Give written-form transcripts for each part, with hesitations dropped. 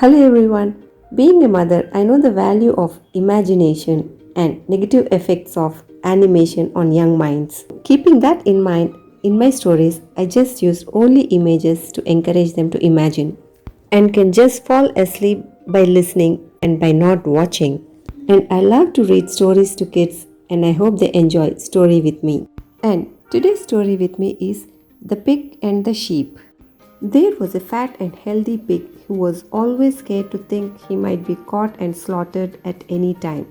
Hello everyone. Being a mother, I know the value of imagination and negative effects of animation on young minds. Keeping that in mind, in my stories, I just use only images to encourage them to imagine and can just fall asleep by listening and by not watching. And I love to read stories to kids and I hope they enjoy story with me. And today's story with me is The Pig and the Sheep. There was a fat and healthy pig who was always scared to think he might be caught and slaughtered at any time.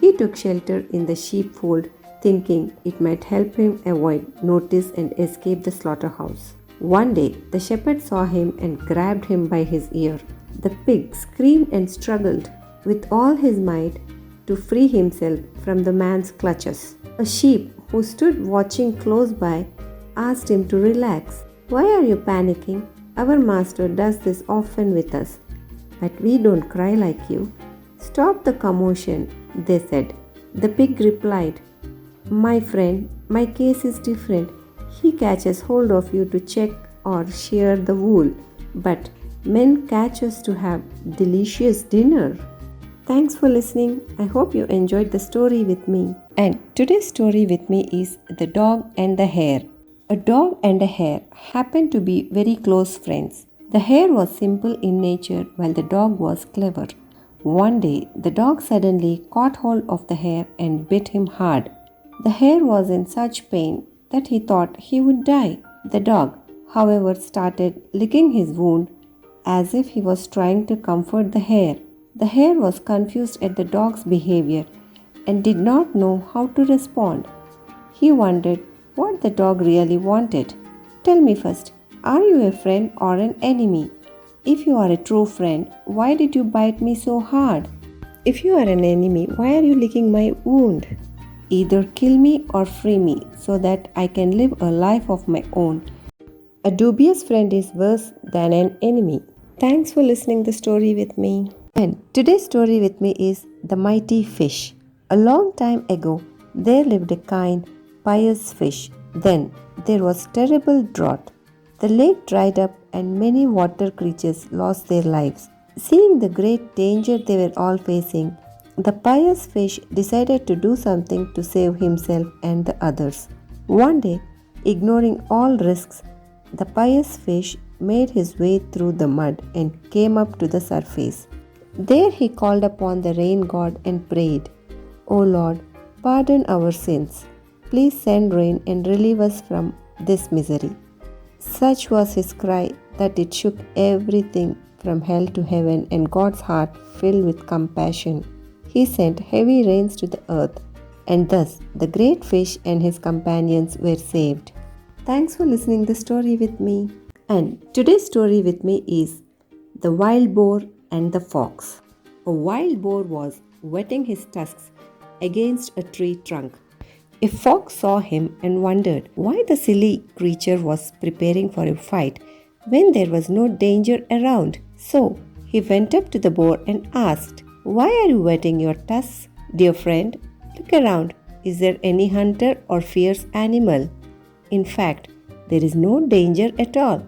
He took shelter in the sheepfold, thinking it might help him avoid notice and escape the slaughterhouse. One day, the shepherd saw him and grabbed him by his ear. The pig screamed and struggled with all his might to free himself from the man's clutches. A sheep who stood watching close by asked him to relax. Why are you panicking? Our master does this often with us, but we don't cry like you. Stop the commotion, they said. The pig replied, My friend, my case is different. He catches hold of you to check or shear the wool, but men catch us to have delicious dinner. Thanks for listening. I hope you enjoyed the story with me. And today's story with me is The Dog and the Hare. A dog and a hare happened to be very close friends. The hare was simple in nature while the dog was clever. One day, the dog suddenly caught hold of the hare and bit him hard. The hare was in such pain that he thought he would die. The dog, however, started licking his wound as if he was trying to comfort the hare. The hare was confused at the dog's behavior and did not know how to respond. He wondered what the dog really wanted. Tell me first, are you a friend or an enemy? If you are a true friend, why did you bite me so hard? If you are an enemy, why are you licking my wound? Either kill me or free me so that I can live a life of my own. A dubious friend is worse than an enemy. Thanks for listening to the story with me. And today's story with me is The Mighty Fish. A long time ago, there lived a kind, pious fish. Then there was terrible drought. The lake dried up and many water creatures lost their lives. Seeing the great danger they were all facing, the pious fish decided to do something to save himself and the others. One day, ignoring all risks, the pious fish made his way through the mud and came up to the surface. There he called upon the rain god and prayed, O Lord, pardon our sins. Please send rain and relieve us from this misery. Such was his cry that it shook everything from hell to heaven, and God's heart filled with compassion. He sent heavy rains to the earth, and thus the great fish and his companions were saved. Thanks for listening to the story with me. And today's story with me is The Wild Boar and the Fox. A wild boar was whetting his tusks against a tree trunk. A fox saw him and wondered why the silly creature was preparing for a fight when there was no danger around. So he went up to the boar and asked, Why are you whetting your tusks, dear friend? Look around. Is there any hunter or fierce animal? In fact, there is no danger at all.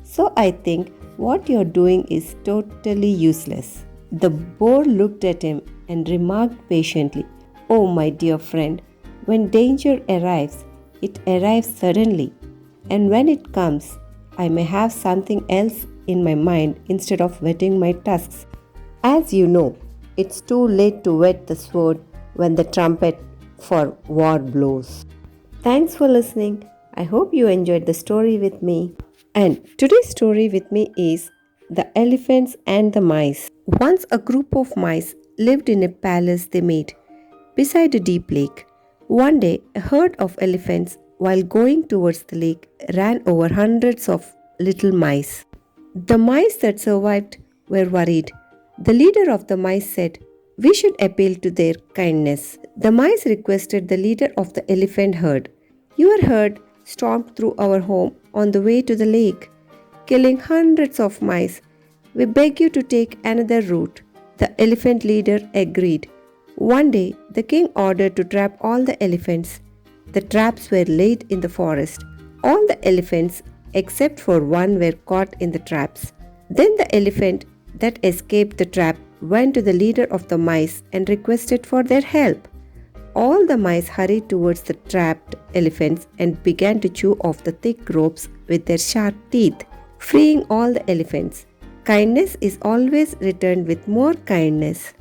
So I think what you're doing is totally useless. The boar looked at him and remarked patiently, Oh, my dear friend, when danger arrives, it arrives suddenly, and when it comes, I may have something else in my mind instead of whetting my tusks. As you know, it's too late to whet the sword when the trumpet for war blows. Thanks for listening. I hope you enjoyed the story with me. And today's story with me is The Elephants and the Mice. Once a group of mice lived in a palace they made beside a deep lake. One day, a herd of elephants, while going towards the lake, ran over hundreds of little mice. The mice that survived were worried. The leader of the mice said, We should appeal to their kindness. The mice requested the leader of the elephant herd, Your herd stormed through our home on the way to the lake, killing hundreds of mice. We beg you to take another route. The elephant leader agreed. One day, the king ordered to trap all the elephants. The traps were laid in the forest. All the elephants, except for one, were caught in the traps. Then the elephant that escaped the trap went to the leader of the mice and requested for their help. All the mice hurried towards the trapped elephants and began to chew off the thick ropes with their sharp teeth, freeing all the elephants. Kindness is always returned with more kindness.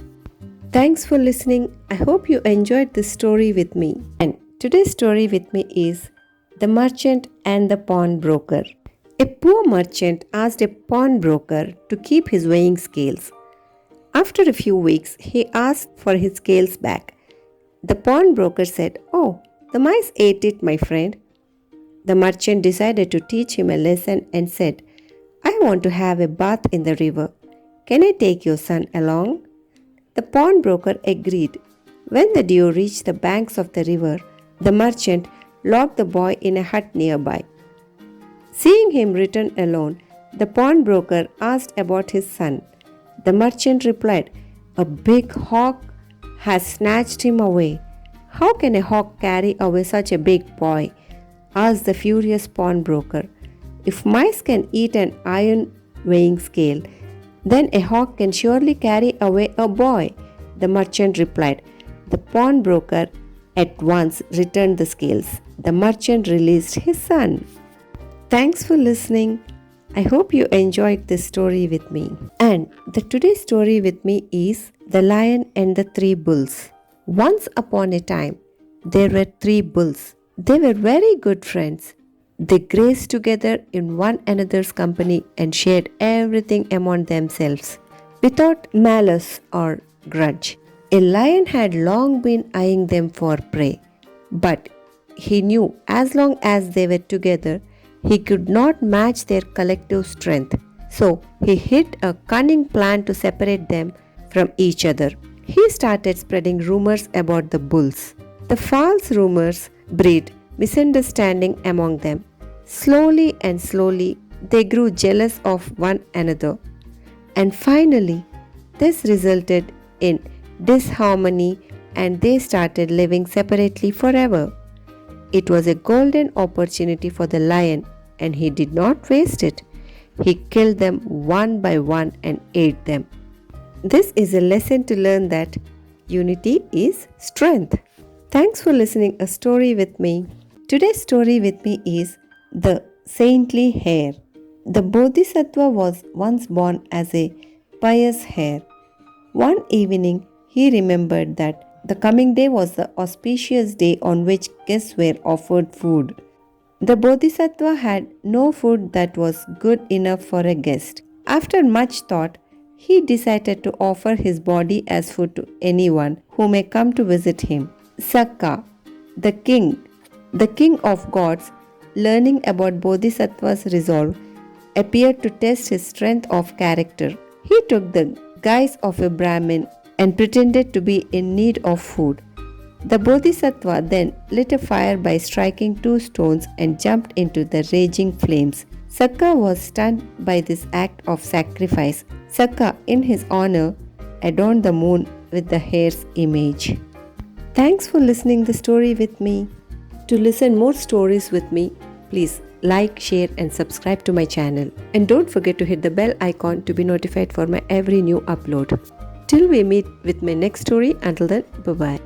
Thanks for listening. I hope you enjoyed this story with me. And today's story with me is The Merchant and the Pawnbroker. A poor merchant asked a pawnbroker to keep his weighing scales. After a few weeks, he asked for his scales back. The pawnbroker said, "Oh, the mice ate it, my friend." The merchant decided to teach him a lesson and said, "I want to have a bath in the river. Can I take your son along?" The pawnbroker agreed. When the duo reached the banks of the river, the merchant locked the boy in a hut nearby. Seeing him return alone, the pawnbroker asked about his son. The merchant replied, "A big hawk has snatched him away." "How can a hawk carry away such a big boy?" asked the furious pawnbroker. "If mice can eat an iron weighing scale, then a hawk can surely carry away a boy," the merchant replied. The pawnbroker at once returned the scales. The merchant released his son. Thanks for listening. I hope you enjoyed this story with me. And today's story with me is The Lion and the Three Bulls. Once upon a time, there were three bulls. They were very good friends. They grazed together in one another's company and shared everything among themselves, without malice or grudge. A lion had long been eyeing them for prey, but he knew as long as they were together, he could not match their collective strength. So he hit a cunning plan to separate them from each other. He started spreading rumors about the bulls. The false rumors bred misunderstanding among them. Slowly and slowly, they grew jealous of one another. And finally, this resulted in disharmony and they started living separately forever. It was a golden opportunity for the lion and he did not waste it. He killed them one by one and ate them. This is a lesson to learn that unity is strength. Thanks for listening a story with me. Today's story with me is The Saintly Hare. The Bodhisattva was once born as a pious hare. One evening, he remembered that the coming day was the auspicious day on which guests were offered food. The Bodhisattva had no food that was good enough for a guest. After much thought, he decided to offer his body as food to anyone who may come to visit him. Sakka, the king of gods, learning about Bodhisattva's resolve, appeared to test his strength of character. He took the guise of a Brahmin and pretended to be in need of food. The Bodhisattva then lit a fire by striking two stones and jumped into the raging flames. Sakka was stunned by this act of sacrifice. Sakka, in his honor, adorned the moon with the hare's image. Thanks for listening the story with me. To listen more stories with me, please like, share and subscribe to my channel. And don't forget to hit the bell icon to be notified for my every new upload. Till we meet with my next story, until then, bye-bye.